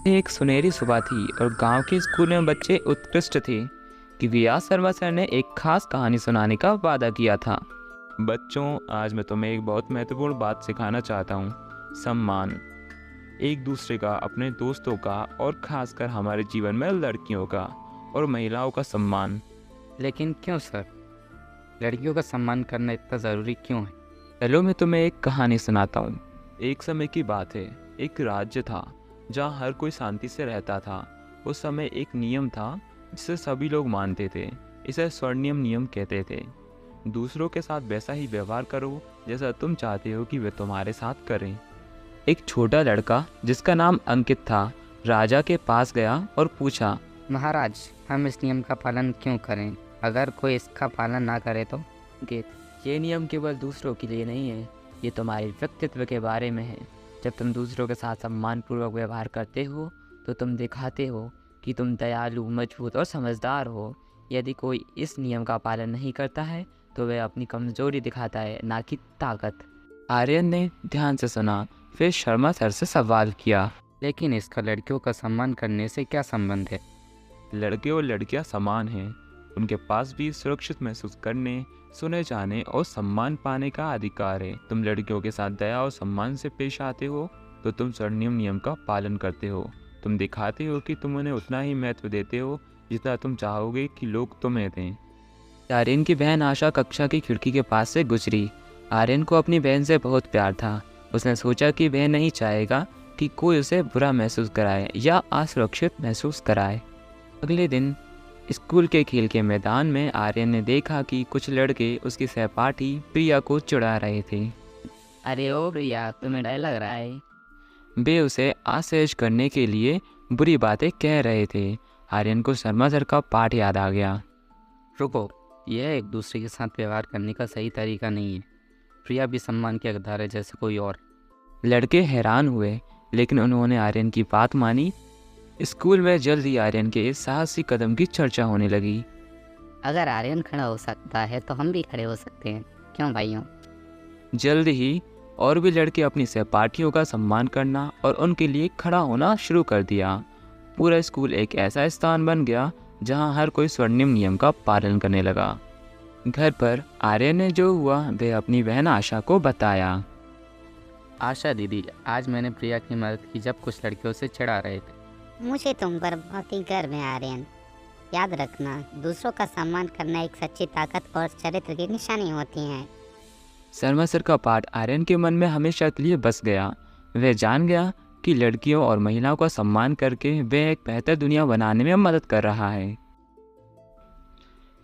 एक सुनहरी सुबह थी और गांव के स्कूल में बच्चे उत्कृष्ट थे कि व्यास शर्मा सर ने एक खास कहानी सुनाने का वादा किया था। बच्चों, आज मैं तुम्हें एक बहुत महत्वपूर्ण बात सिखाना चाहता हूँ। सम्मान। एक दूसरे का, अपने दोस्तों का और खासकर हमारे जीवन में लड़कियों का और महिलाओं का सम्मान। लेकिन क्यों सर? लड़कियों का सम्मान करना इतना ज़रूरी क्यों है? चलो मैं तुम्हें एक कहानी सुनाता हूँ। एक समय की बात है। एक राज्य था जहाँ हर कोई शांति से रहता था। उस समय एक नियम था जिसे सभी लोग मानते थे। इसे स्वर्णिम नियम कहते थे। दूसरों के साथ वैसा ही व्यवहार करो जैसा तुम चाहते हो कि वे तुम्हारे साथ करें। एक छोटा लड़का जिसका नाम अंकित था, राजा के पास गया और पूछा, महाराज, हम इस नियम का पालन क्यों करें? अगर कोई इसका पालन ना करे तो? अंकित, ये नियम केवल दूसरों के लिए नहीं है, ये तुम्हारे व्यक्तित्व के बारे में है। जब तुम दूसरों के साथ सम्मानपूर्वक व्यवहार करते हो तो तुम दिखाते हो कि तुम दयालु, मजबूत और समझदार हो। यदि कोई इस नियम का पालन नहीं करता है तो वह अपनी कमजोरी दिखाता है, ना कि ताकत। आर्यन ने ध्यान से सुना, फिर शर्मा सर से सवाल किया, लेकिन इसका लड़कियों का सम्मान करने से क्या संबंध है? लड़के और लड़कियां समान हैं। उनके पास भी सुरक्षित महसूस करने, सुने जाने और सम्मान पाने का अधिकार है। तुम लड़कियों के साथ दया और सम्मान से पेश आते हो तो तुम स्वर्णिम नियम का पालन करते हो। तुम दिखाते हो कि तुम उन्हें उतना ही महत्व देते हो जितना तुम चाहोगे कि लोग तुम्हें दें। आर्यन की बहन आशा कक्षा की खिड़की के पास से गुजरी। आर्यन को अपनी बहन से बहुत प्यार था। उसने सोचा कि वह नहीं चाहेगा कि कोई उसे बुरा महसूस कराए या असुरक्षित महसूस कराए। अगले दिन स्कूल के खेल के मैदान में आर्यन ने देखा कि कुछ लड़के उसकी सहपाठी प्रिया को चिढ़ा रहे थे। अरे ओ प्रिया, तुम्हें डर लग रहा है? वे उसे असहज करने के लिए बुरी बातें कह रहे थे। आर्यन को शर्मा सर का पाठ याद आ गया। रुको, यह एक दूसरे के साथ व्यवहार करने का सही तरीका नहीं है। प्रिया भी सम्मान के हकदार है जैसे कोई और। लड़के हैरान हुए, लेकिन उन्होंने आर्यन की बात मानी। स्कूल में जल्द ही आर्यन के इस साहसी कदम की चर्चा होने लगी। अगर आर्यन खड़ा हो सकता है तो हम भी खड़े हो सकते हैं, क्यों भाइयों? जल्द ही और भी लड़के अपनी सहपाठियों का सम्मान करना और उनके लिए खड़ा होना शुरू कर दिया। पूरा स्कूल एक ऐसा स्थान बन गया जहां हर कोई स्वर्णिम नियम का पालन करने लगा। घर पर आर्यन ने जो हुआ वह अपनी बहन आशा को बताया। आशा दीदी, आज मैंने प्रिया की मदद की जब कुछ लड़कियों से चिढ़ा रहे थे। मुझे तुम पर बहुत ही गर्व है आर्यन। याद रखना, दूसरों का सम्मान करना एक सच्ची ताकत और चरित्र की निशानी होती है। शर्मा सर का पाठ आर्यन के मन में हमेशा के लिए बस गया। वह जान गया कि लड़कियों और महिलाओं का सम्मान करके वह एक बेहतर दुनिया बनाने में मदद कर रहा है।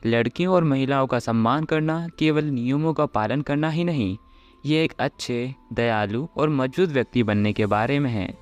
लड़कियों और महिलाओं का सम्मान करना केवल नियमों का पालन करना ही नहीं, ये एक अच्छे, दयालु और मजबूत व्यक्ति बनने के बारे में है।